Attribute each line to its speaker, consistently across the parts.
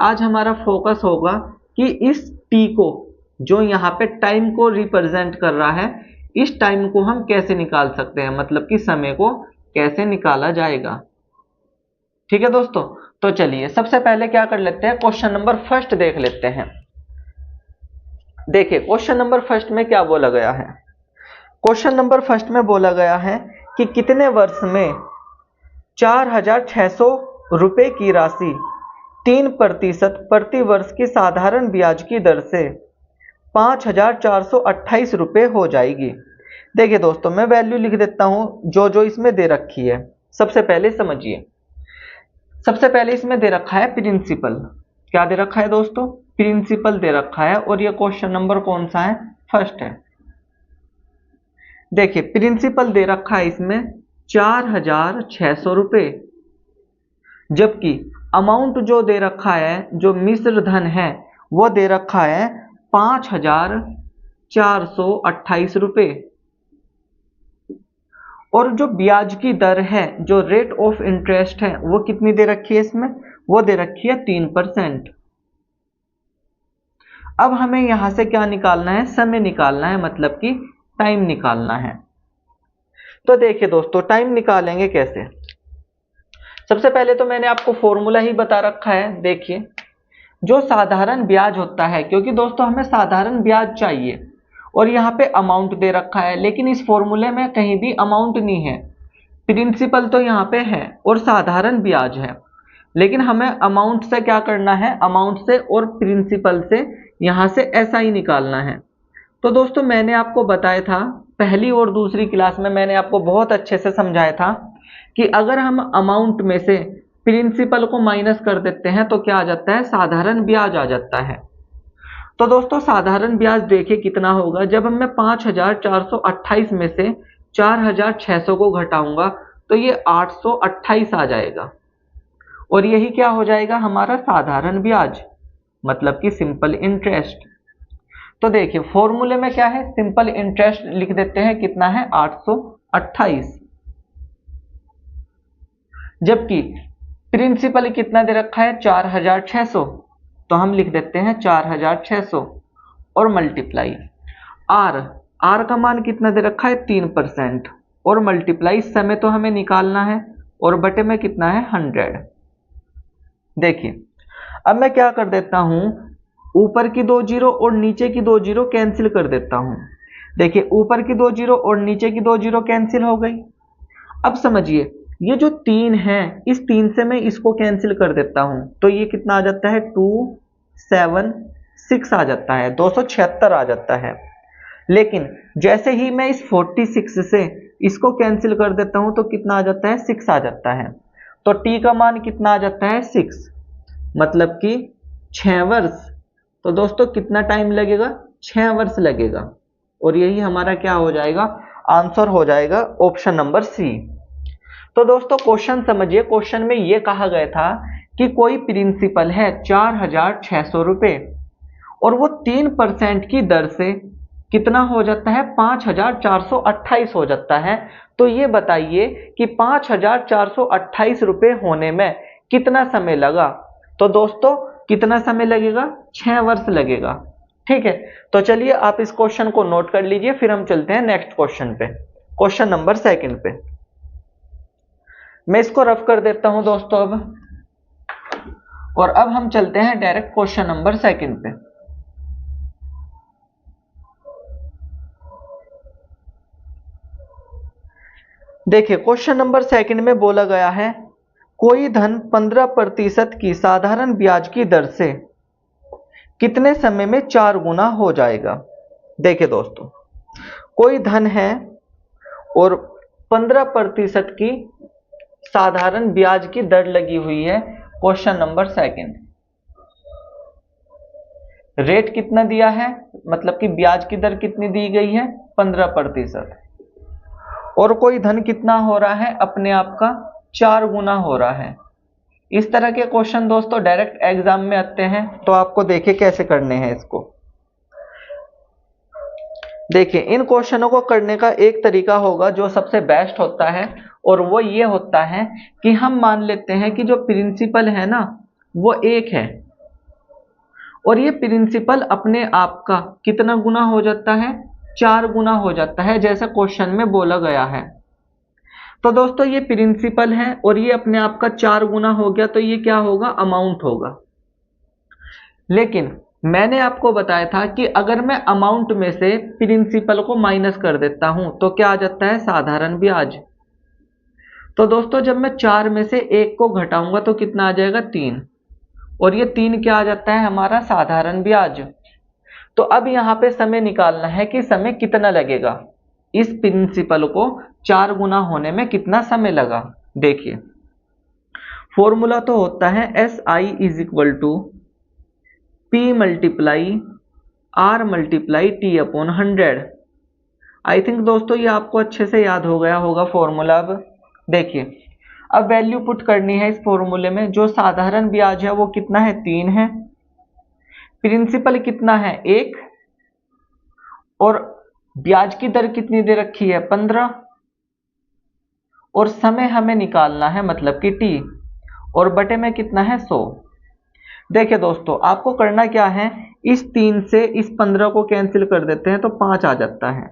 Speaker 1: आज हमारा फोकस होगा कि इस टी को, जो यहाँ पे टाइम को रिप्रेजेंट कर रहा है, इस टाइम को हम कैसे निकाल सकते हैं, मतलब कि समय को कैसे निकाला जाएगा। ठीक है दोस्तों, तो चलिए सबसे पहले क्या कर लेते हैं, क्वेश्चन नंबर फर्स्ट देख लेते हैं। देखिए क्वेश्चन नंबर फर्स्ट में क्या बोला गया है। क्वेश्चन नंबर फर्स्ट में बोला गया है कि कितने वर्ष में 4,600 रुपए की राशि 3% प्रति वर्ष की साधारण ब्याज की दर से 5,428 रुपए हो जाएगी। देखिए दोस्तों, मैं वैल्यू लिख देता हूं जो इसमें दे रखी है। सबसे पहले समझिए, सबसे पहले इसमें दे रखा है प्रिंसिपल। क्या दे रखा है दोस्तों, प्रिंसिपल दे रखा है, और ये क्वेश्चन नंबर कौन सा है, फर्स्ट है। देखिए प्रिंसिपल दे रखा है इसमें 4,600 रुपए, जबकि अमाउंट जो दे रखा है, जो मिश्र धन है, वो दे रखा है 5,428 रुपए। और जो ब्याज की दर है, जो रेट ऑफ इंटरेस्ट है, वो कितनी दे रखी है इसमें, वो दे रखी है 3%। अब हमें यहां से क्या निकालना है, समय निकालना है, मतलब कि टाइम निकालना है। तो देखिए दोस्तों, टाइम निकालेंगे कैसे। सबसे पहले तो मैंने आपको फॉर्मूला ही बता रखा है। देखिए जो साधारण ब्याज होता है, क्योंकि दोस्तों हमें साधारण ब्याज चाहिए, और यहाँ पे अमाउंट दे रखा है, लेकिन इस फॉर्मूले में कहीं भी अमाउंट नहीं है। प्रिंसिपल तो यहाँ पे है और साधारण ब्याज है, लेकिन हमें अमाउंट से क्या करना है, अमाउंट से और प्रिंसिपल से यहाँ से ऐसा ही निकालना है। तो दोस्तों मैंने आपको बताया था पहली और दूसरी क्लास में, मैंने आपको बहुत अच्छे से समझाया था कि अगर हम अमाउंट में से प्रिंसिपल को माइनस कर देते हैं तो क्या आ जाता है, साधारण ब्याज आ जाता है। तो दोस्तों साधारण ब्याज देखिए कितना होगा, जब मैं 5,428 में से 4,600 को घटाऊंगा तो ये 828 आ जाएगा, और यही क्या हो जाएगा, हमारा साधारण ब्याज, मतलब कि सिंपल इंटरेस्ट। तो देखिए फॉर्मूले में क्या है, सिंपल इंटरेस्ट लिख देते हैं, कितना है 828, जबकि प्रिंसिपल कितना दे रखा है 4,600, तो हम लिख देते हैं 4,600 और मल्टीप्लाई आर का मान कितना दे रखा है 3%, और मल्टीप्लाई समय तो हमें निकालना है, और बटे में कितना है 100। देखिए अब मैं क्या कर देता हूं, ऊपर की 2 जीरो और नीचे की 2 जीरो कैंसिल कर देता हूं। देखिए ऊपर की 2 जीरो और नीचे की 2 जीरो कैंसिल हो गई। अब समझिए ये जो 3 है, इस 3 से मैं इसको कैंसिल कर देता हूं, तो ये कितना आ जाता है 276 आ जाता है, 276 आ जाता है। लेकिन जैसे ही मैं इस 46 से इसको कैंसिल कर देता हूं तो कितना आ जाता है, 6 आ जाता है। तो टी का मान कितना आ जाता है 6, मतलब कि 6 वर्ष। तो दोस्तों कितना टाइम लगेगा, 6 वर्ष लगेगा, और यही हमारा क्या हो जाएगा, आंसर हो जाएगा ऑप्शन नंबर सी। तो दोस्तों क्वेश्चन समझिए, क्वेश्चन में यह कहा गया था कि कोई प्रिंसिपल है 4,600 रुपए, और वो 3% की दर से कितना हो जाता है, 5,428 हो जाता है। तो ये बताइए कि 5,428 रुपए होने में कितना समय लगा। तो दोस्तों कितना समय लगेगा, 6 वर्ष लगेगा। ठीक है, तो चलिए आप इस क्वेश्चन को नोट कर लीजिए, फिर हम चलते हैं नेक्स्ट क्वेश्चन पे, क्वेश्चन नंबर सेकंड पे। मैं इसको रफ कर देता हूं दोस्तों अब, और अब हम चलते हैं डायरेक्ट क्वेश्चन नंबर सेकंड पे। देखिए क्वेश्चन नंबर सेकंड में बोला गया है कोई धन 15% की साधारण ब्याज की दर से कितने समय में 4 गुना हो जाएगा। देखिए दोस्तों कोई धन है और 15% की साधारण ब्याज की दर लगी हुई है। क्वेश्चन नंबर सेकंड, रेट कितना दिया है, मतलब कि ब्याज की दर कितनी दी गई है 15%, और कोई धन कितना हो रहा है, अपने आप का 4 गुना हो रहा है। इस तरह के क्वेश्चन दोस्तों डायरेक्ट एग्जाम में आते हैं, तो आपको देखिए कैसे करने हैं इसको। देखिए इन क्वेश्चनों को करने का एक तरीका होगा जो सबसे बेस्ट होता है, और वो ये होता है कि हम मान लेते हैं कि जो प्रिंसिपल है ना वो 1 है, और ये प्रिंसिपल अपने आप का कितना गुना हो जाता है, 4 गुना हो जाता है, जैसा क्वेश्चन में बोला गया है। तो दोस्तों ये प्रिंसिपल है और ये अपने आप का 4 गुना हो गया, तो ये क्या होगा, अमाउंट होगा। लेकिन मैंने आपको बताया था कि अगर मैं अमाउंट में से प्रिंसिपल को माइनस कर देता हूं तो क्या आ जाता है, साधारण ब्याज। तो दोस्तों जब मैं 4 में से 1 को घटाऊंगा तो कितना आ जाएगा, 3, और ये 3 क्या आ जाता है, हमारा साधारण ब्याज। तो अब यहाँ पे समय निकालना है कि समय कितना लगेगा, इस प्रिंसिपल को 4 गुना होने में कितना समय लगा। देखिए फॉर्मूला तो होता है SI is equal to P multiply R multiply T upon 100। I think दोस्तों ये आपको अच्छे से याद हो गया होगा फॉर्मूला। अब देखिए, अब वैल्यू पुट करनी है इस फॉर्मूले में। जो साधारण ब्याज है वो कितना है, 3 है। प्रिंसिपल कितना है, 1, और ब्याज की दर कितनी दे रखी है, 15, और समय हमें निकालना है मतलब कि T, और बटे में कितना है, 100। देखिए दोस्तों आपको करना क्या है, इस 3 से इस 15 को कैंसिल कर देते हैं तो 5 आ जाता है,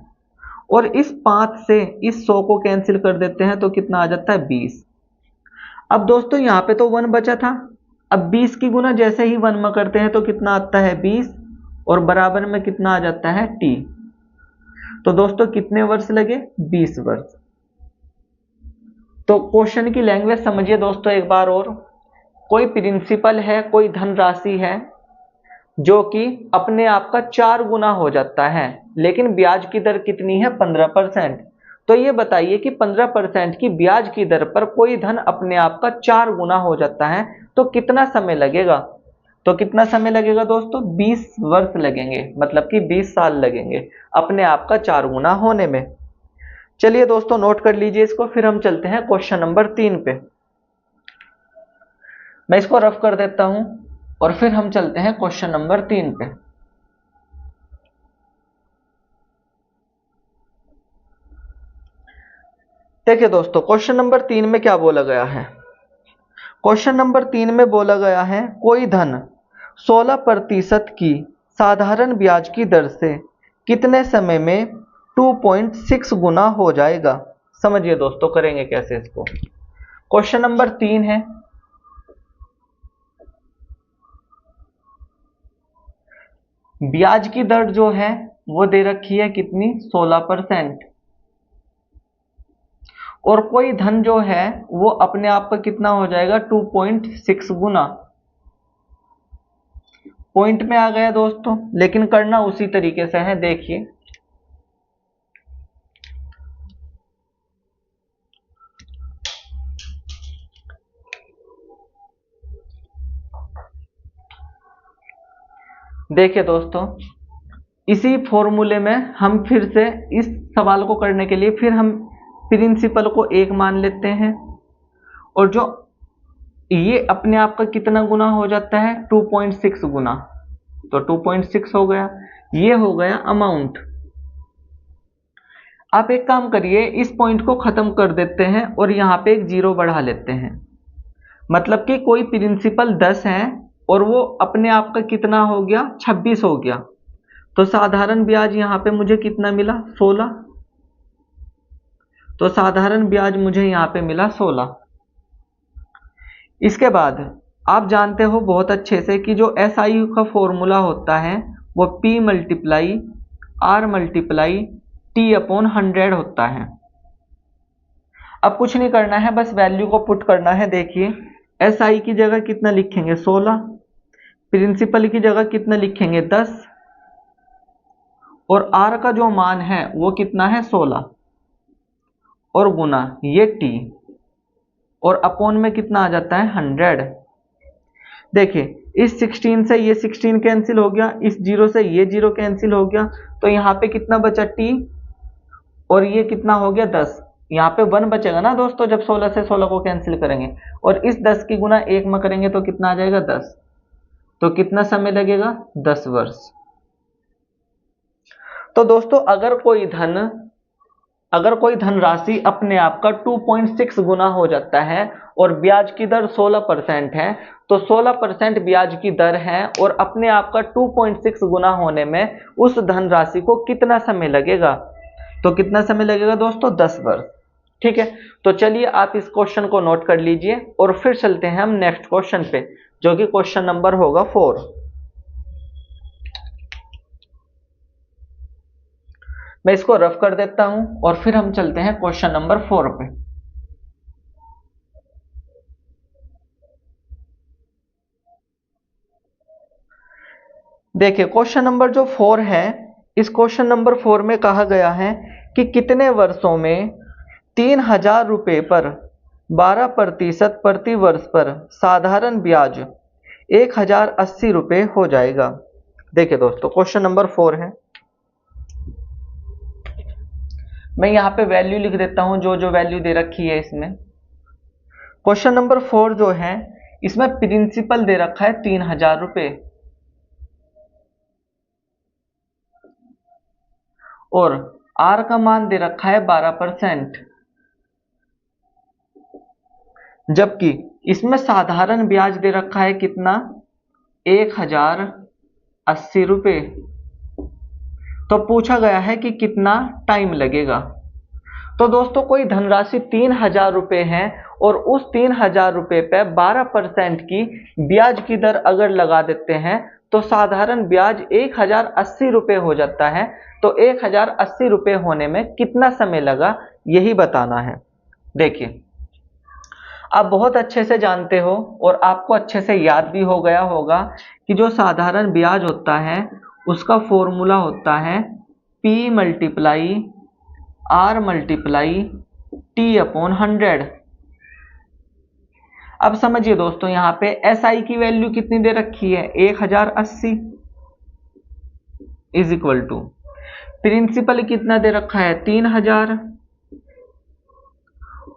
Speaker 1: और इस 5 से इस 100 को कैंसिल कर देते हैं तो कितना आ जाता है, 20। अब दोस्तों यहाँ पे तो 1 बचा था, अब 20 की गुना जैसे ही 1 में करते हैं तो कितना आता है, 20, और बराबर में कितना आ जाता है, T। तो दोस्तों कितने वर्ष लगे, 20 वर्ष। तो क्वेश्चन की लैंग्वेज समझिए दोस्तों एक बार और। कोई प्रिंसिपल है, कोई धनराशि है जो कि अपने आप का 4 गुना हो जाता है, लेकिन ब्याज की दर कितनी है, 15%। तो ये बताइए कि 15% की ब्याज की दर पर कोई धन अपने आप का 4 गुना हो जाता है तो कितना समय लगेगा। तो कितना समय लगेगा दोस्तों, 20 वर्ष लगेंगे, मतलब कि 20 साल लगेंगे अपने आप का 4 गुना होने में। चलिए दोस्तों नोट कर लीजिए इसको, फिर हम चलते हैं क्वेश्चन नंबर 3 पे। मैं इसको रफ कर देता हूं और फिर हम चलते हैं क्वेश्चन नंबर 3 पे। देखिए दोस्तों क्वेश्चन नंबर 3 में क्या बोला गया है। क्वेश्चन नंबर 3 में बोला गया है कोई धन 16% की साधारण ब्याज की दर से कितने समय में 2.6 गुना हो जाएगा। समझिए दोस्तों करेंगे कैसे इसको। क्वेश्चन नंबर 3 है, ब्याज की दर जो है वो दे रखी है कितनी, 16%, और कोई धन जो है वो अपने आप का कितना हो जाएगा, 2.6 गुना। पॉइंट में आ गया दोस्तों, लेकिन करना उसी तरीके से है। देखिए देखिए दोस्तों, इसी फॉर्मूले में हम फिर से इस सवाल को करने के लिए फिर हम प्रिंसिपल को 1 मान लेते हैं, और जो ये अपने आप का कितना गुना हो जाता है, 2.6 गुना। तो 2.6 हो गया, ये हो गया अमाउंट। आप एक काम करिए, इस पॉइंट को खत्म कर देते हैं और यहाँ पे एक 0 बढ़ा लेते हैं, मतलब कि कोई प्रिंसिपल 10 है और वो अपने आप का कितना हो गया, 26 हो गया। तो साधारण ब्याज यहाँ पे मुझे कितना मिला, 16। तो साधारण ब्याज मुझे यहाँ पे मिला 16। इसके बाद आप जानते हो बहुत अच्छे से कि जो SI का फॉर्मूला होता है वो P multiply R multiply T upon 100 होता है। अब कुछ नहीं करना है, बस वैल्यू को पुट करना है। देखिए SI की जगह कितना लिखेंगे, 16, प्रिंसिपल की जगह कितना लिखेंगे, 10, और R का जो मान है वो कितना है, 16, और गुना ये T, और अपॉन में कितना आ जाता है, 100। देखिए इस 16 से ये 16 कैंसिल हो गया, इस 0 से ये 0 कैंसिल हो गया, तो यहाँ पे कितना बचा, T, और ये कितना हो गया, 10। यहाँ पे 1 बचेगा ना दोस्तों जब 16 से 16 को कैंसिल करेंगे, और इस 10 की गुना 1 में करेंगे तो कितना आ जाएगा, 10। तो कितना समय लगेगा, 10 वर्ष। तो दोस्तों अगर कोई धन अगर कोई धनराशि अपने आप का 2.6 गुना हो जाता है और ब्याज की दर 16% है, तो 16% ब्याज की दर है और अपने आप का 2.6 गुना होने में उस धनराशि को कितना समय लगेगा? तो कितना समय लगेगा दोस्तों? 10 वर्ष। ठीक है, तो चलिए आप इस क्वेश्चन को नोट कर लीजिए और फिर चलते हैं हम नेक्स्ट क्वेश्चन पे, जो कि क्वेश्चन नंबर होगा 4। मैं इसको रफ कर देता हूं और फिर हम चलते हैं क्वेश्चन नंबर 4 पे। देखिए क्वेश्चन नंबर जो 4 है, इस क्वेश्चन नंबर 4 में कहा गया है कि कितने वर्षों में 3000 रुपये पर 12% प्रति वर्ष पर साधारण ब्याज 1080 रुपये हो जाएगा। देखिए दोस्तों क्वेश्चन नंबर 4 है, मैं यहाँ पे वैल्यू लिख देता हूँ जो जो वैल्यू दे रखी है इसमें। क्वेश्चन नंबर 4 जो है इसमें प्रिंसिपल दे रखा है 3000 रुपये और आर का मान दे रखा है 12%, जबकि इसमें साधारण ब्याज दे रखा है कितना? 1080 रुपये। तो पूछा गया है कि कितना टाइम लगेगा। तो दोस्तों कोई धनराशि 3000 रुपये है और उस 3000 रुपये पे 12% की ब्याज की दर अगर लगा देते हैं तो साधारण ब्याज 1080 रुपये हो जाता है। तो 1080 रुपये होने में कितना समय लगा, यही बताना है। देखिए आप बहुत अच्छे से जानते हो और आपको अच्छे से याद भी हो गया होगा कि जो साधारण ब्याज होता है उसका फॉर्मूला होता है P multiply R multiply T upon 100। अब समझिए दोस्तों यहाँ पे SI की वैल्यू कितनी दे रखी है? 1080 इज इक्वल टू प्रिंसिपल कितना दे रखा है? 3000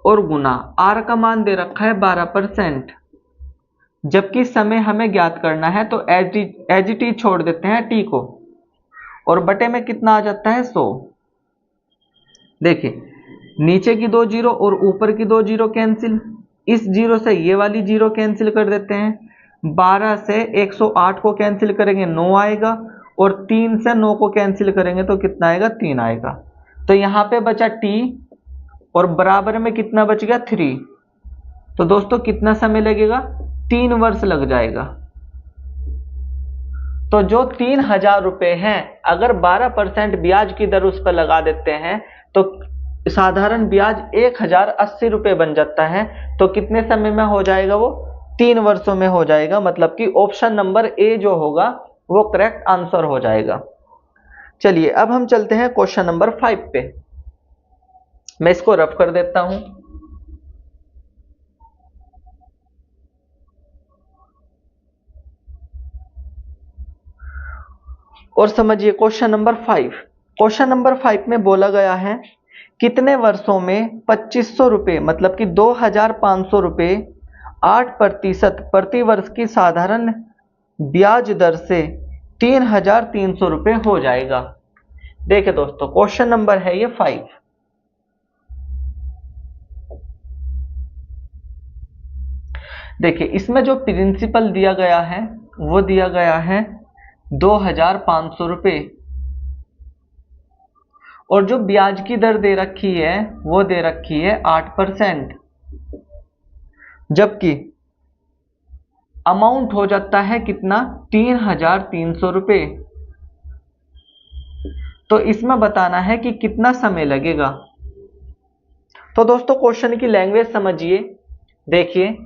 Speaker 1: और गुना R का मान दे रखा है 12%, जबकि समय हमें ज्ञात करना है तो एज इट इज छोड़ देते हैं T को और बटे में कितना आ जाता है? 100। देखिए नीचे की 2 जीरो और ऊपर की 2 जीरो कैंसिल, इस जीरो से ये वाली जीरो कैंसिल कर देते हैं। 12 से 108 को कैंसिल करेंगे 9 आएगा और 3 से 9 को कैंसिल करेंगे तो कितना आएगा? 3 आएगा। तो यहाँ पे बचा T और बराबर में कितना बच गया? 3। तो दोस्तों कितना समय लगेगा? 3 वर्ष लग जाएगा। तो जो 3000 रुपये हैं अगर 12% ब्याज की दर उस पर लगा देते हैं तो साधारण ब्याज 1080 रुपये बन जाता है। तो कितने समय में हो जाएगा? वो 3 वर्षों में हो जाएगा। मतलब कि ऑप्शन नंबर ए जो होगा वो करेक्ट आंसर हो जाएगा। चलिए अब हम चलते हैं क्वेश्चन नंबर 5 पे। मैं इसको रफ कर देता हूं। और समझिए क्वेश्चन नंबर 5। क्वेश्चन नंबर 5 में बोला गया है कितने वर्षों में 2500 रुपये मतलब कि 2500 रुपये 8% प्रति वर्ष की साधारण ब्याज दर से 3300 रुपये हो जाएगा। देखिए दोस्तों क्वेश्चन नंबर है ये 5। देखिए इसमें जो प्रिंसिपल दिया गया है वो दिया गया है 2500 रुपये और जो ब्याज की दर दे रखी है वो दे रखी है 8%, जबकि अमाउंट हो जाता है कितना? 3300 रुपये। तो इसमें बताना है कि कितना समय लगेगा। तो दोस्तों क्वेश्चन की लैंग्वेज समझिए। देखिए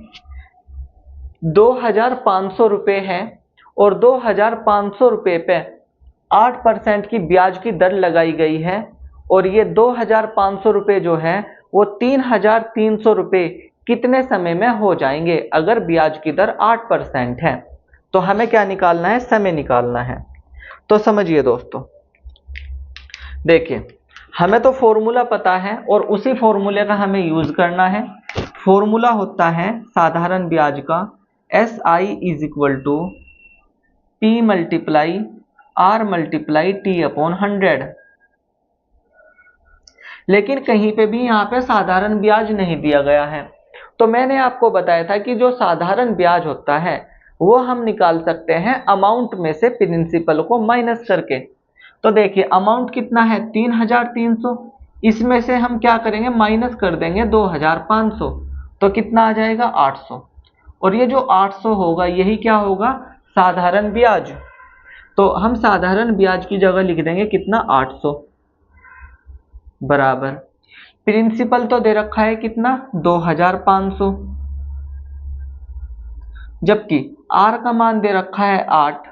Speaker 1: 2500 रुपये है और 2500 रुपये पे 8% की ब्याज की दर लगाई गई है और ये 2500 रुपये जो है वो 3300 रुपये कितने समय में हो जाएंगे अगर ब्याज की दर 8% है। तो हमें क्या निकालना है? समय निकालना है। तो समझिए दोस्तों, देखिए हमें तो फॉर्मूला पता है और उसी फॉर्मूले का हमें यूज करना है। फॉर्मूला होता है साधारण ब्याज का SI is equal to P multiply R multiply T upon 100। लेकिन कहीं पे भी यहाँ पे साधारण ब्याज नहीं दिया गया है। तो मैंने आपको बताया था कि जो साधारण ब्याज होता है वो हम निकाल सकते हैं अमाउंट में से प्रिंसिपल को माइनस करके। तो देखिए अमाउंट कितना है 3300, इसमें से हम क्या करेंगे माइनस कर देंगे 2500, तो कितना आ जाएगा 800। और ये जो 800 होगा यही क्या होगा साधारण ब्याज। तो हम साधारण ब्याज की जगह लिख देंगे कितना 800 बराबर प्रिंसिपल तो दे रखा है कितना 2500, जबकि आर का मान दे रखा है 8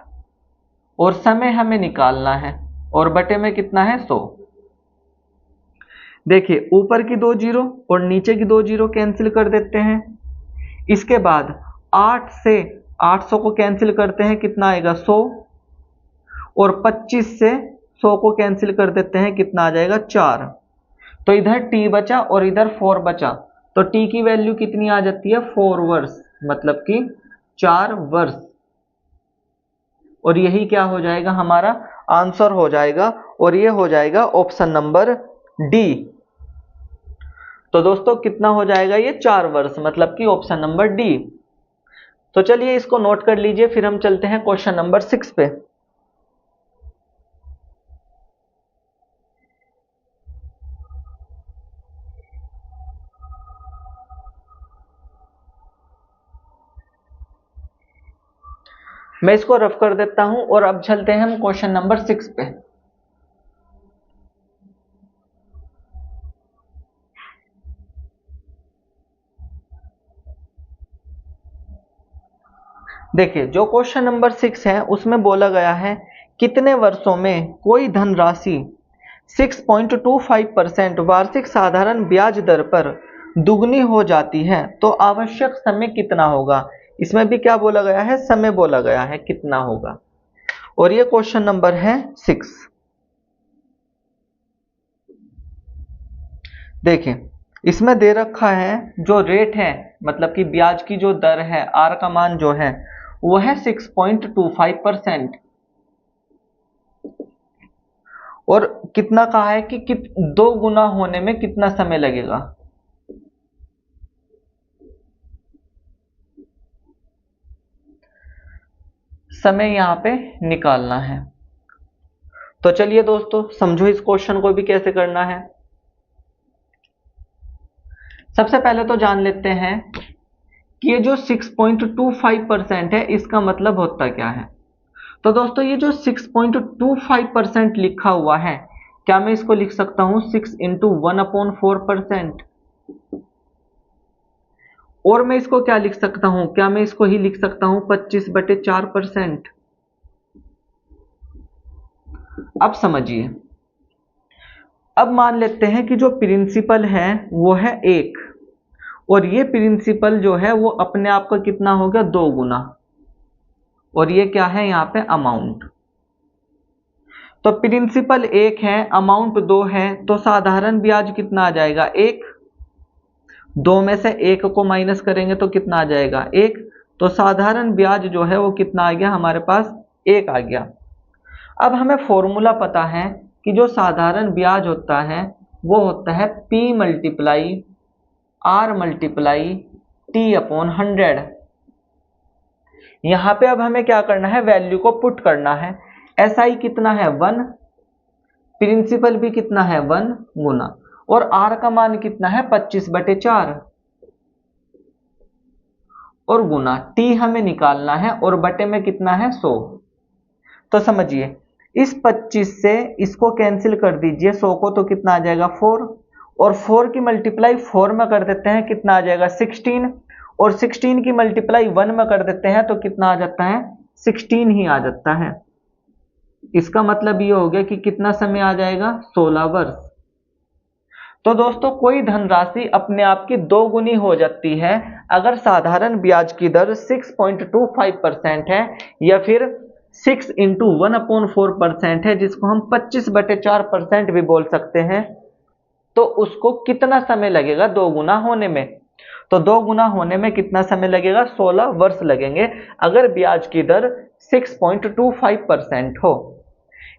Speaker 1: और समय हमें निकालना है और बटे में कितना है 100। देखिए ऊपर की 2 जीरो और नीचे की 2 जीरो कैंसिल कर देते हैं। इसके बाद 8 से 800 को कैंसिल करते हैं कितना आएगा 100, और 25 से 100 को कैंसिल कर देते हैं कितना आ जाएगा 4। तो इधर t बचा और इधर 4 बचा, तो t की वैल्यू कितनी आ जाती है 4 वर्ष, मतलब कि 4 वर्ष। और यही क्या हो जाएगा हमारा आंसर हो जाएगा, और ये हो जाएगा ऑप्शन नंबर डी। तो दोस्तों कितना हो जाएगा ये 4 वर्ष, मतलब कि ऑप्शन नंबर डी। तो चलिए इसको नोट कर लीजिए, फिर हम चलते हैं क्वेश्चन नंबर 6 पे। मैं इसको रफ कर देता हूं और अब चलते हैं हम क्वेश्चन नंबर 6 पे। देखिए जो क्वेश्चन नंबर 6 है उसमें बोला गया है कितने वर्षों में कोई धनराशि 6.25% वार्षिक साधारण ब्याज दर पर दुगनी हो जाती है तो आवश्यक समय कितना होगा। इसमें भी क्या बोला गया है समय बोला गया है कितना होगा, और ये क्वेश्चन नंबर है 6। देखिए इसमें दे रखा है जो रेट है, मतलब कि ब्याज की जो दर है आर का मान जो है वो है 6.25%, और कितना कहा है कि 2 गुना होने में कितना समय लगेगा। समय यहाँ पे निकालना है। तो चलिए दोस्तों समझो इस क्वेश्चन को भी कैसे करना है। सबसे पहले तो जान लेते हैं कि ये जो 6.25% है इसका मतलब होता क्या है। तो दोस्तों ये जो 6.25% लिखा हुआ है, क्या मैं इसको लिख सकता हूं 6 इंटू 1/4%, और मैं इसको क्या लिख सकता हूं, क्या मैं इसको ही लिख सकता हूं 25/4%। अब समझिए, अब मान लेते हैं कि जो प्रिंसिपल है वो है 1, और ये प्रिंसिपल जो है वो अपने आप का कितना हो गया 2 गुना, और ये क्या है यहाँ पे अमाउंट। तो प्रिंसिपल 1 है अमाउंट 2 है, तो साधारण ब्याज कितना आ जाएगा 1, 2 में से 1 को माइनस करेंगे तो कितना आ जाएगा 1, तो साधारण ब्याज जो है वो कितना आ गया हमारे पास 1 आ गया। अब हमें फॉर्मूला पता है कि जो साधारण ब्याज होता है वो होता है P multiply R multiply T/100। यहाँ पे अब हमें क्या करना है वैल्यू को पुट करना है। SI कितना है 1, प्रिंसिपल भी कितना है 1 गुना, और R का मान कितना है 25/4, और गुना T हमें निकालना है और बटे में कितना है 100। तो समझिए इस 25 से इसको कैंसिल कर दीजिए 100 को, तो कितना आ जाएगा 4, और 4 की मल्टीप्लाई 4 में कर देते हैं कितना आ जाएगा 16, और 16 की मल्टीप्लाई 1 में कर देते हैं तो कितना आ जाता है 16 ही आ जाता है। इसका मतलब ये हो गया कि कितना समय आ जाएगा 16 वर्ष। तो दोस्तों कोई धनराशि अपने आप की 2 गुनी हो जाती है अगर साधारण ब्याज की दर 6.25% है, या फिर 6 इंटू 1/4% है, जिसको हम 25/4% भी बोल सकते हैं। तो उसको कितना समय लगेगा 2 गुना होने में। तो 2 गुना होने में कितना समय लगेगा 16 वर्ष लगेंगे अगर ब्याज की दर 6.25% हो।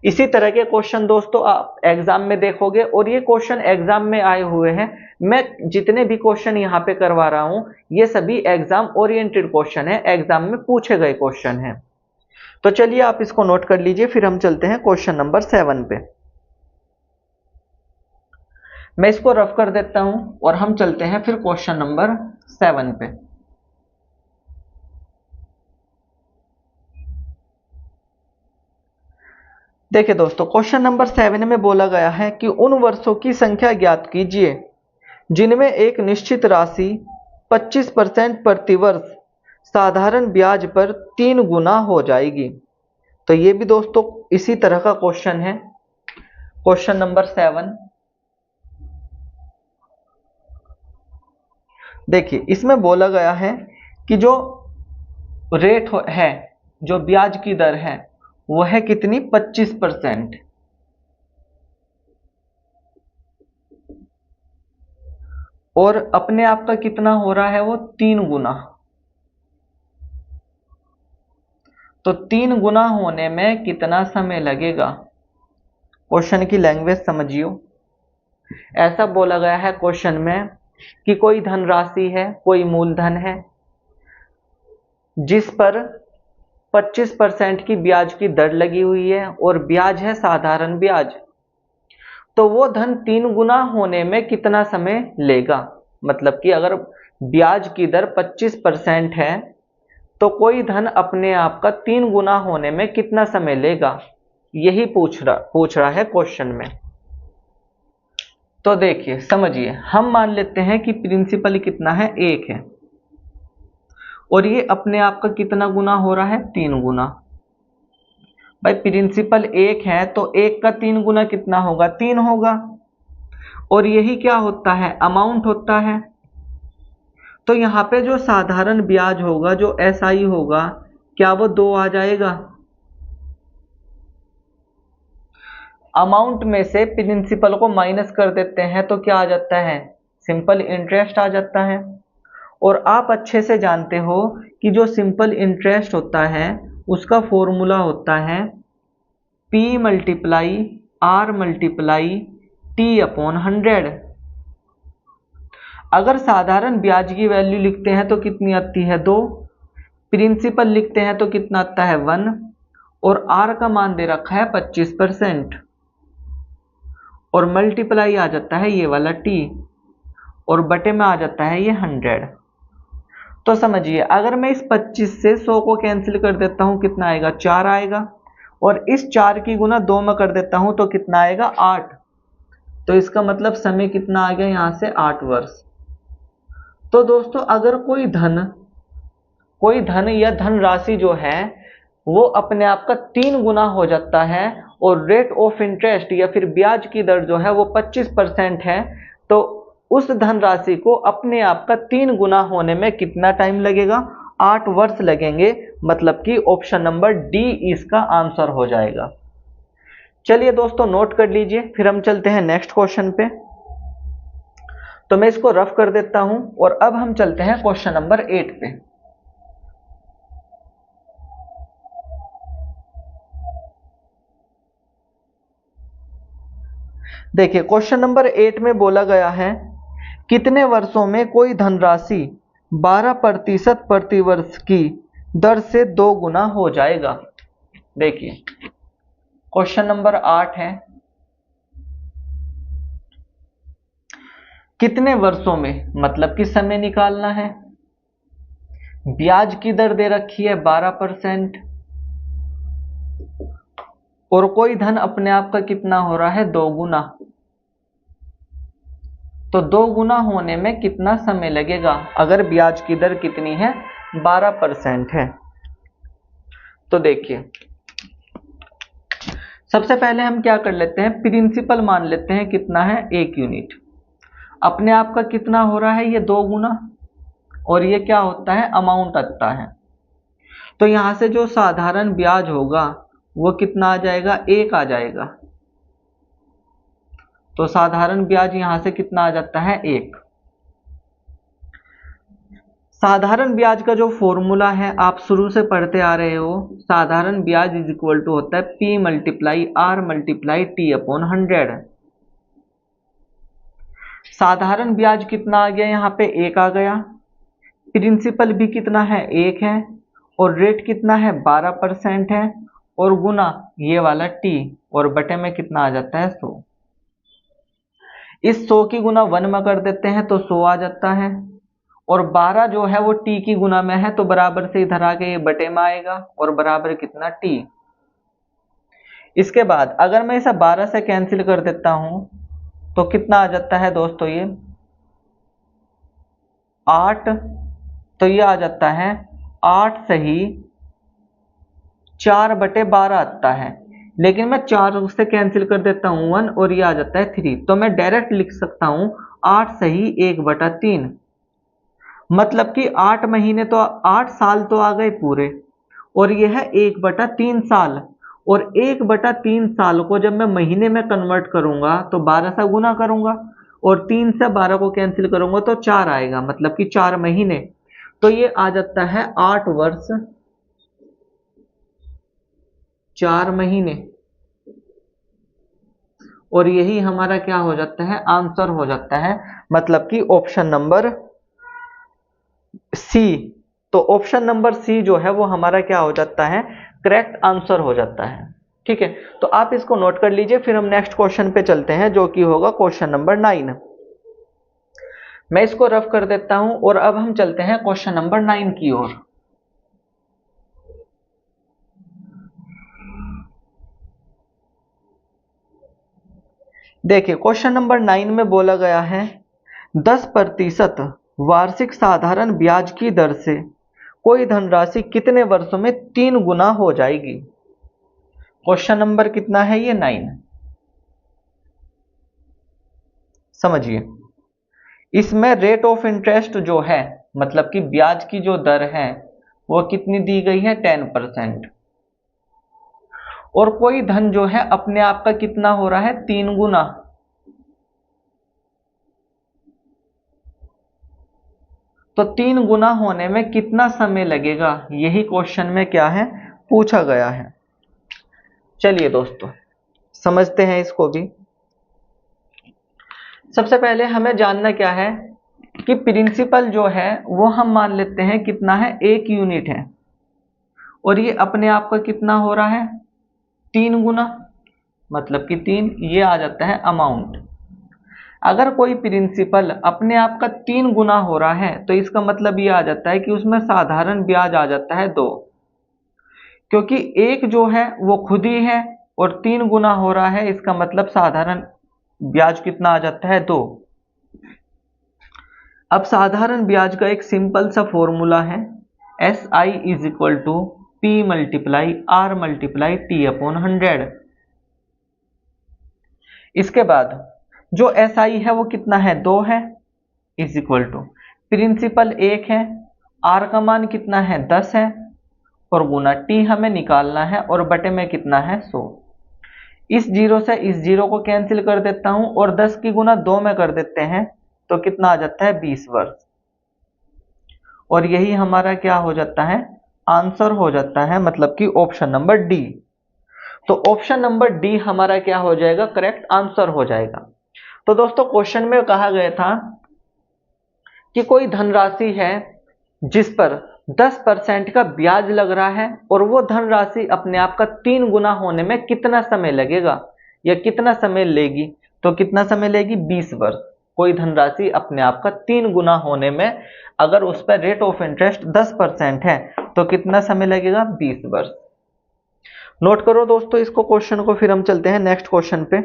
Speaker 1: इसी तरह के क्वेश्चन दोस्तों आप एग्जाम में देखोगे, और ये क्वेश्चन एग्जाम में आए हुए हैं। मैं जितने भी क्वेश्चन यहाँ पे करवा रहा हूँ ये सभी एग्जाम ओरिएंटेड क्वेश्चन है, एग्जाम में पूछे गए क्वेश्चन हैं। तो चलिए आप इसको नोट कर लीजिए, फिर हम चलते हैं क्वेश्चन नंबर 7 पे। मैं इसको रफ कर देता हूं और हम चलते हैं फिर क्वेश्चन नंबर 7 पे। देखिए दोस्तों, क्वेश्चन नंबर 7 में बोला गया है कि उन वर्षों की संख्या ज्ञात कीजिए जिनमें एक निश्चित राशि 25% प्रतिवर्ष साधारण ब्याज पर 3 गुना हो जाएगी। तो ये भी दोस्तों इसी तरह का क्वेश्चन है, क्वेश्चन नंबर 7। देखिए इसमें बोला गया है कि जो रेट है, जो ब्याज की दर है वो है कितनी, 25%। और अपने आप का कितना हो रहा है वो 3 गुना। तो 3 गुना होने में कितना समय लगेगा, क्वेश्चन की लैंग्वेज समझियो। ऐसा बोला गया है क्वेश्चन में कि कोई धनराशि है, कोई मूलधन है जिस पर 25% की ब्याज की दर लगी हुई है और ब्याज है साधारण ब्याज। तो वो धन 3 गुना होने में कितना समय लेगा, मतलब कि अगर ब्याज की दर 25% है तो कोई धन अपने आप का 3 गुना होने में कितना समय लेगा, यही पूछ रहा है क्वेश्चन में। तो देखिए समझिए, हम मान लेते हैं कि प्रिंसिपल कितना है, 1 है, और ये अपने आप का कितना गुना हो रहा है, 3 गुना। भाई प्रिंसिपल 1 है तो 1 का 3 गुना कितना होगा, 3 होगा। और यही क्या होता है, अमाउंट होता है। तो यहाँ पे जो साधारण ब्याज होगा, जो एसआई होगा, क्या वो 2 आ जाएगा। अमाउंट में से प्रिंसिपल को माइनस कर देते हैं तो क्या आ जाता है, सिंपल इंटरेस्ट आ जाता है। और आप अच्छे से जानते हो कि जो सिंपल इंटरेस्ट होता है उसका फॉर्मूला होता है P multiply R multiply T upon 100। अगर साधारण ब्याज की वैल्यू लिखते हैं तो कितनी आती है, 2। प्रिंसिपल लिखते हैं तो कितना आता है, 1। और R का मान दे रखा है 25%, और मल्टीप्लाई आ जाता है ये वाला T, और बटे में आ जाता है ये 100। तो समझिए अगर मैं इस 25 से 100 को कैंसिल कर देता हूं कितना आएगा, 4 आएगा। और इस 4 की गुना 2 में कर देता हूं तो कितना आएगा, 8। तो इसका मतलब समय कितना आ गया यहां से, 8 वर्ष। तो दोस्तों अगर कोई धन या धनराशि जो है वो अपने आप का 3 गुना हो जाता है और रेट ऑफ इंटरेस्ट या फिर ब्याज की दर जो है वो 25% है, तो उस धनराशि को अपने आप का 3 गुना होने में कितना टाइम लगेगा, 8 वर्ष लगेंगे। मतलब कि ऑप्शन नंबर डी इसका आंसर हो जाएगा। चलिए दोस्तों नोट कर लीजिए, फिर हम चलते हैं नेक्स्ट क्वेश्चन पे। तो मैं इसको रफ कर देता हूं और अब हम चलते हैं क्वेश्चन नंबर 8 पे। देखिए क्वेश्चन नंबर 8 में बोला गया है कितने वर्षों में कोई धनराशि 12% प्रतिवर्ष की दर से 2 गुना हो जाएगा। देखिए क्वेश्चन नंबर 8 है, कितने वर्षों में, मतलब कि समय निकालना है। ब्याज की दर दे रखी है 12%, और कोई धन अपने आप का कितना हो रहा है, 2 गुना। तो 2 गुना होने में कितना समय लगेगा अगर ब्याज की दर कितनी है, 12% है। तो देखिए सबसे पहले हम क्या कर लेते हैं, प्रिंसिपल मान लेते हैं कितना है, 1 यूनिट। अपने आप का कितना हो रहा है, ये 2 गुना, और ये क्या होता है, अमाउंट आता है। तो यहां से जो साधारण ब्याज होगा वो कितना आ जाएगा, 1 आ जाएगा। तो साधारण ब्याज यहां से कितना आ जाता है, 1। साधारण ब्याज का जो फॉर्मूला है आप शुरू से पढ़ते आ रहे हो, साधारण ब्याज इज इक्वल टू होता है P multiply R multiply T upon 100। साधारण ब्याज कितना आ गया, यहाँ पे 1 आ गया, प्रिंसिपल भी कितना है 1 है, और रेट कितना है 12% है, और गुना ये वाला T, और बटे में कितना आ जाता है 100। इस 100 की गुना 1 में कर देते हैं तो 100 आ जाता है, और 12 जो है वो T की गुना में है तो बराबर से इधर आके ये बटे में आएगा, और बराबर कितना T। इसके बाद अगर मैं इसे 12 से कैंसिल कर देता हूं तो कितना आ जाता है दोस्तों, ये 8, तो ये आ जाता है 8 सही 4/12 आता है, लेकिन मैं 4 से कैंसिल कर देता हूं 1, और ये आ जाता है 3, तो मैं डायरेक्ट लिख सकता हूं 8 सही 1/3। मतलब कि 8 महीने तो 8 साल तो आ गए पूरे, और यह है 1/3 साल, और 1/3 साल को जब मैं महीने में कन्वर्ट करूंगा तो 12 से गुना करूंगा, और 3 से 12 को कैंसिल करूंगा तो 4 आएगा, मतलब कि 4 महीने, तो ये आ जाता है 8 वर्ष 4 महीने, और यही हमारा क्या हो जाता है, आंसर हो जाता है, मतलब कि ऑप्शन नंबर सी। तो ऑप्शन नंबर सी जो है वो हमारा क्या हो जाता है, करेक्ट आंसर हो जाता है। ठीक है, तो आप इसको नोट कर लीजिए, फिर हम नेक्स्ट क्वेश्चन पे चलते हैं जो कि होगा क्वेश्चन नंबर 9। मैं इसको रफ कर देता हूं, और अब हम चलते हैं क्वेश्चन नंबर 9 की ओर। देखिए क्वेश्चन नंबर 9 में बोला गया है 10% वार्षिक साधारण ब्याज की दर से कोई धनराशि कितने वर्षों में 3 गुना हो जाएगी। क्वेश्चन नंबर कितना है ये 9। समझिए, इसमें रेट ऑफ इंटरेस्ट जो है, मतलब कि ब्याज की जो दर है वो कितनी दी गई है 10%, और कोई धन जो है अपने आप का कितना हो रहा है 3 गुना। तो 3 गुना होने में कितना समय लगेगा, यही क्वेश्चन में क्या है पूछा गया है। चलिए दोस्तों समझते हैं इसको भी। सबसे पहले हमें जानना क्या है कि प्रिंसिपल जो है वो हम मान लेते हैं कितना है 1 यूनिट है, और ये अपने आप का कितना हो रहा है 3 गुना, मतलब कि 3, ये आ जाता है अमाउंट। अगर कोई प्रिंसिपल अपने आप का 3 गुना हो रहा है तो इसका मतलब ये आ जाता है कि उसमें साधारण ब्याज आ जाता है 2, क्योंकि 1 जो है वो खुद ही है और 3 गुना हो रहा है, इसका मतलब साधारण ब्याज कितना आ जाता है 2। अब साधारण ब्याज का एक सिंपल सा फॉर्मूला है SI is equal to P multiply R multiply T upon 100। इसके बाद जो SI है वो कितना है 2 है, इज इक्वल टू प्रिंसिपल 1 है, R का मान कितना है 10 है, और गुना T हमें निकालना है, और बटे में कितना है 100। इस जीरो से इस जीरो को कैंसिल कर देता हूं, और 10 की गुना 2 में कर देते हैं तो कितना आ जाता है 20 वर्ष, और यही हमारा क्या हो जाता है आंसर हो जाता है, मतलब कि ऑप्शन नंबर डी। तो ऑप्शन नंबर डी हमारा क्या हो जाएगा, करेक्ट आंसर हो जाएगा। तो दोस्तों क्वेश्चन में कहा गया था कि कोई धनराशि है जिस पर 10% का ब्याज लग रहा है, और वो धनराशि अपने आप का 3 गुना होने में कितना समय लगेगा या कितना समय लेगी, तो कितना समय लेगी 20 वर्ष। कोई धनराशि अपने आप का 3 गुना होने में अगर उस पर रेट ऑफ इंटरेस्ट 10% है तो कितना समय लगेगा 20 वर्ष। नोट करो दोस्तों इसको क्वेश्चन को, फिर हम चलते हैं नेक्स्ट क्वेश्चन पे,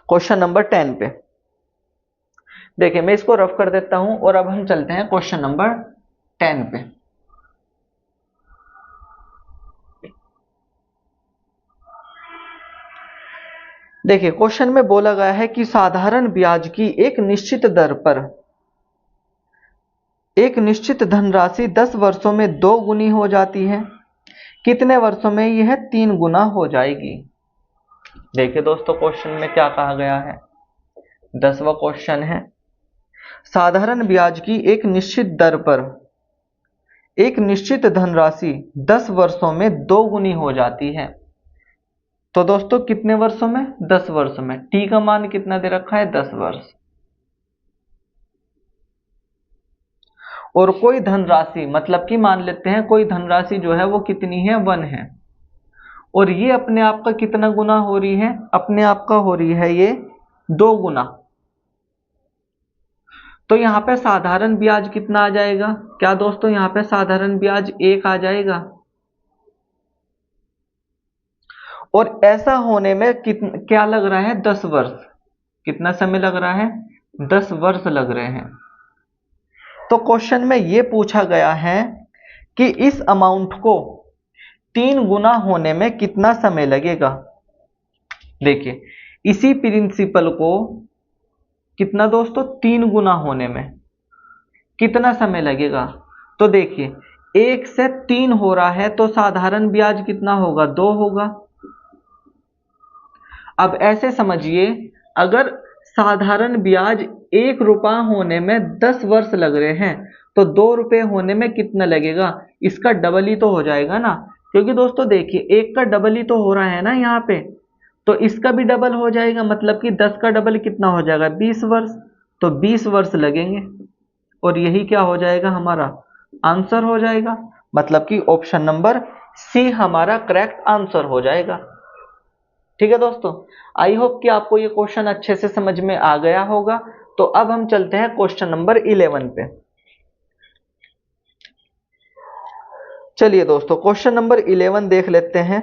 Speaker 1: क्वेश्चन नंबर 10 पे। देखिए मैं इसको रफ कर देता हूं, और अब हम चलते हैं क्वेश्चन नंबर 10 पे। देखिए क्वेश्चन में बोला गया है कि साधारण ब्याज की एक निश्चित दर पर एक निश्चित धनराशि 10 वर्षों में 2 गुनी हो जाती है, कितने वर्षों में यह 3 गुना हो जाएगी। देखिए दोस्तों क्वेश्चन में क्या कहा गया है, 10वां क्वेश्चन है। साधारण ब्याज की एक निश्चित दर पर एक निश्चित धनराशि 10 वर्षों में 2 गुनी हो जाती है। तो दोस्तों कितने वर्षों में? 10 वर्षों में। टी का मान कितना दे रखा है? 10 वर्ष। और कोई धनराशि, मतलब कि मान लेते हैं कोई धनराशि जो है वो कितनी है? 1 है। और ये अपने आप का कितना गुना हो रही है? अपने आप का हो रही है ये 2 गुना। तो यहाँ पे साधारण ब्याज कितना आ जाएगा? क्या दोस्तों यहाँ पे साधारण ब्याज 1 आ जाएगा। और ऐसा होने में क्या लग रहा है? 10 वर्ष। कितना समय लग रहा है? 10 वर्ष लग रहे हैं। तो क्वेश्चन में ये पूछा गया है कि इस अमाउंट को 3 गुना होने में कितना समय लगेगा। देखिए इसी प्रिंसिपल को कितना दोस्तों? 3 गुना होने में कितना समय लगेगा। तो देखिए 1 से 3 हो रहा है तो साधारण ब्याज कितना होगा? 2 होगा। अब ऐसे समझिए, अगर साधारण ब्याज 1 रुपया होने में 10 वर्ष लग रहे हैं तो 2 रुपये होने में कितना लगेगा? इसका डबल ही तो हो जाएगा ना, क्योंकि दोस्तों देखिए 1 का डबल ही तो हो रहा है ना यहाँ पे, तो इसका भी डबल हो जाएगा। मतलब कि 10 का डबल कितना हो जाएगा? 20 वर्ष। तो 20 वर्ष लगेंगे और यही क्या हो जाएगा? हमारा आंसर हो जाएगा। मतलब कि ऑप्शन नंबर सी हमारा करेक्ट आंसर हो जाएगा। ठीक है दोस्तों, आई होप कि आपको ये क्वेश्चन अच्छे से समझ में आ गया होगा। तो अब हम चलते हैं क्वेश्चन नंबर 11 पे। चलिए दोस्तों क्वेश्चन नंबर 11 देख लेते हैं।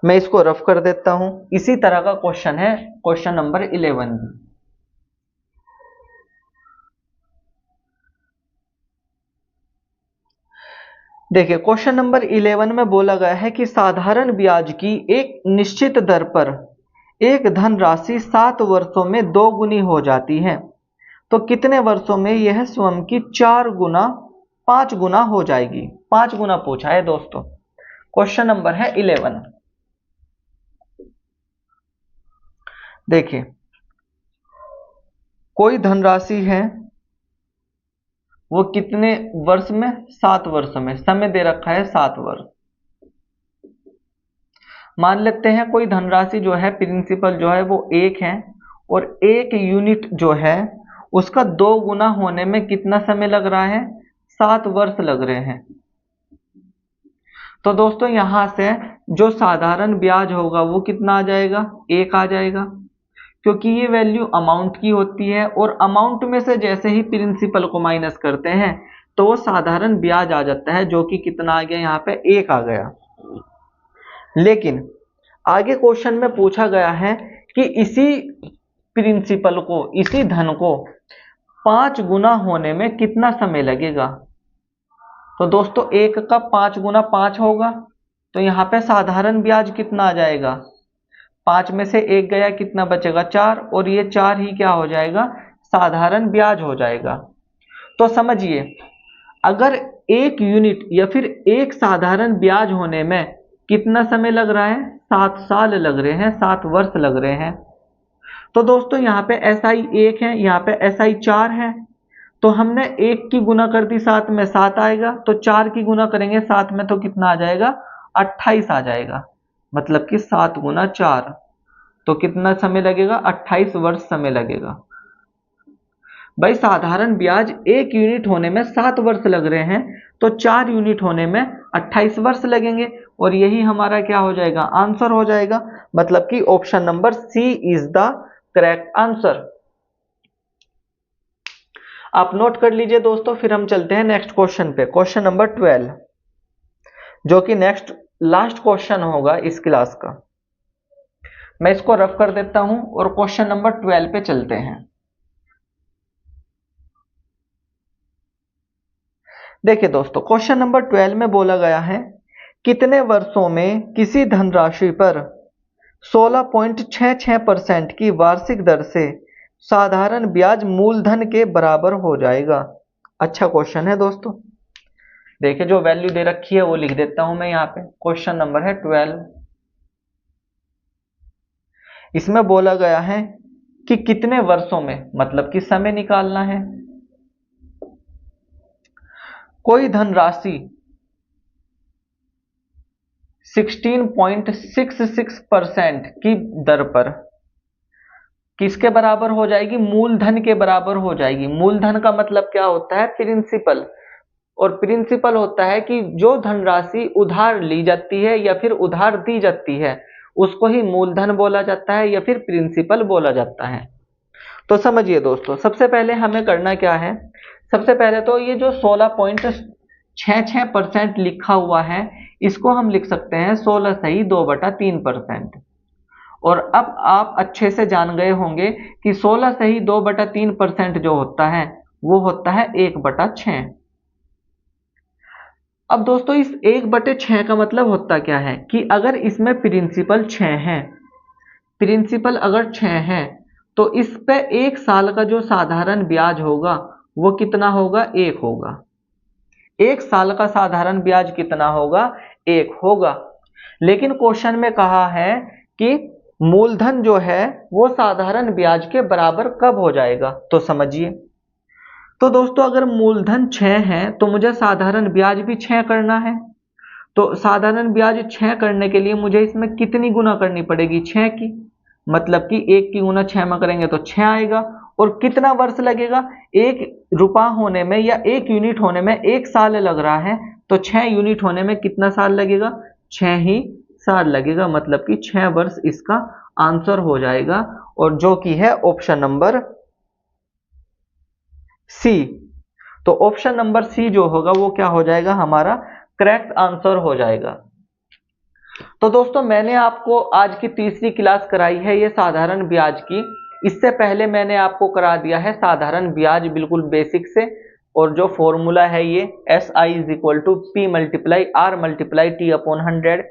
Speaker 1: मैं इसको रफ कर देता हूं। इसी तरह का क्वेश्चन है क्वेश्चन नंबर 11 भी। देखिए क्वेश्चन नंबर 11 में बोला गया है कि साधारण ब्याज की एक निश्चित दर पर एक धनराशि 7 वर्षों में 2 गुनी हो जाती है, तो कितने वर्षों में यह स्वयं की 5 गुना हो जाएगी। 5 गुना पूछा है दोस्तों। क्वेश्चन नंबर है 11। देखिए कोई धनराशि है वो कितने वर्ष में? 7 वर्षों में। समय दे रखा है 7 वर्ष। मान लेते हैं कोई धनराशि जो है प्रिंसिपल जो है वो 1 है और 1 यूनिट जो है उसका 2 गुना होने में कितना समय लग रहा है? 7 वर्ष लग रहे हैं। तो दोस्तों यहां से जो साधारण ब्याज होगा वो कितना आ जाएगा? 1 आ जाएगा, क्योंकि ये वैल्यू अमाउंट की होती है और अमाउंट में से जैसे ही प्रिंसिपल को माइनस करते हैं तो वो साधारण ब्याज आ जाता है, जो कि कितना आ गया? यहाँ पे 1 आ गया। लेकिन आगे क्वेश्चन में पूछा गया है कि इसी प्रिंसिपल को, इसी धन को 5 गुना होने में कितना समय लगेगा। तो दोस्तों 1 का 5 गुना 5 होगा, तो यहाँ पे साधारण ब्याज कितना आ जाएगा? 5 में से 1 गया, कितना बचेगा? 4, और ये 4 ही क्या हो जाएगा? साधारण ब्याज हो जाएगा। तो समझिए अगर 1 यूनिट या फिर 1 साधारण ब्याज होने में कितना समय लग रहा है? 7 साल लग रहे हैं, 7 वर्ष लग रहे हैं। तो दोस्तों यहाँ पे SI 1 है, यहाँ पे SI 4 है, तो हमने 1 की गुना कर दी 7 में, 7 आएगा, तो 4 की गुना करेंगे 7 में तो कितना आ जाएगा? 28 आ जाएगा। मतलब कि 7 गुना 4, तो कितना समय लगेगा? 28 वर्ष समय लगेगा। भाई साधारण ब्याज 1 यूनिट होने में 7 वर्ष लग रहे हैं, तो 4 यूनिट होने में 28 वर्ष लगेंगे, और यही हमारा क्या हो जाएगा? आंसर हो जाएगा। मतलब कि option number C is the correct answer. आप नोट कर लीजिए दोस्तों। फिर हम चलते हैं नेक्स्ट क्वेश्चन पे, क्वेश्चन नंबर 12, जो कि नेक्स्ट लास्ट क्वेश्चन होगा इस क्लास का। मैं इसको रफ कर देता हूं और क्वेश्चन नंबर 12 पे चलते हैं। देखिए दोस्तों क्वेश्चन नंबर 12 में बोला गया है कितने वर्षों में किसी धनराशि पर 16.66% की वार्षिक दर से साधारण ब्याज मूलधन के बराबर हो जाएगा। अच्छा क्वेश्चन है दोस्तों। देखिए जो वैल्यू दे रखी है वो लिख देता हूं मैं यहाँ पे। क्वेश्चन नंबर है 12। इसमें बोला गया है कि कितने वर्षों में, मतलब कि समय निकालना है। कोई धनराशि 16.66% की दर पर किसके बराबर हो जाएगी, मूलधन के बराबर हो जाएगी। मूलधन का मतलब क्या होता है, प्रिंसिपल, और प्रिंसिपल होता है कि जो धनराशि उधार ली जाती है या फिर उधार दी जाती है उसको ही मूलधन बोला जाता है या फिर प्रिंसिपल बोला जाता है। तो समझिए दोस्तों, सबसे पहले हमें करना क्या है, सबसे पहले तो ये जो 16.66% लिखा हुआ है इसको हम लिख सकते हैं 16 सही 2/3%। और अब आप अच्छे से जान गए होंगे कि 16 सही 2/3% जो होता है वो होता है 1/6। अब दोस्तों इस 1/6 का मतलब होता क्या है कि अगर इसमें प्रिंसिपल 6 है, प्रिंसिपल अगर 6 है तो इस पे 1 साल का जो साधारण ब्याज होगा वो कितना होगा, 1 होगा। 1 साल का साधारण ब्याज कितना होगा, 1 होगा। लेकिन क्वेश्चन में कहा है कि मूलधन जो है वो साधारण ब्याज के बराबर कब हो जाएगा, तो समझिए। तो दोस्तों अगर मूलधन 6 है तो मुझे साधारण ब्याज भी 6 करना है। तो साधारण ब्याज 6 करने के लिए मुझे इसमें कितनी गुना करनी पड़ेगी, 6 की, मतलब कि 1 की गुना 6 में करेंगे तो 6 आएगा। और कितना वर्ष लगेगा, 1 रुपया होने में या 1 यूनिट होने में 1 साल लग रहा है, तो 6 यूनिट होने में कितना साल लगेगा, 6 ही साल लगेगा, मतलब कि 6 वर्ष इसका आंसर हो जाएगा। और जो कि है ऑप्शन नंबर सी। तो ऑप्शन नंबर सी जो होगा वो क्या हो जाएगा, हमारा करेक्ट आंसर हो जाएगा। तो दोस्तों मैंने आपको आज की तीसरी क्लास कराई है ये साधारण ब्याज की। इससे पहले मैंने आपको करा दिया है साधारण ब्याज बिल्कुल बेसिक से, और जो फॉर्मूला है ये SI is equal to P multiply R multiply T upon 100।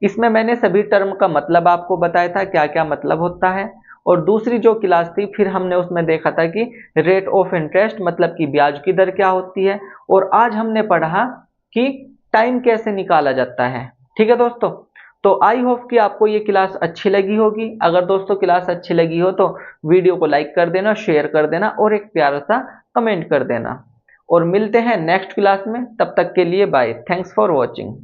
Speaker 1: इसमें मैंने सभी टर्म का मतलब आपको बताया था क्या क्या मतलब होता है। और दूसरी जो क्लास थी फिर हमने उसमें देखा था कि रेट ऑफ इंटरेस्ट मतलब कि ब्याज की दर क्या होती है। और आज हमने पढ़ा कि टाइम कैसे निकाला जाता है। ठीक है दोस्तों, तो आई होप कि आपको ये क्लास अच्छी लगी होगी। अगर दोस्तों क्लास अच्छी लगी हो तो वीडियो को लाइक कर देना, शेयर कर देना और एक प्यारा सा कमेंट कर देना। और मिलते हैं नेक्स्ट क्लास में, तब तक के लिए बाय, थैंक्स फॉर वॉचिंग।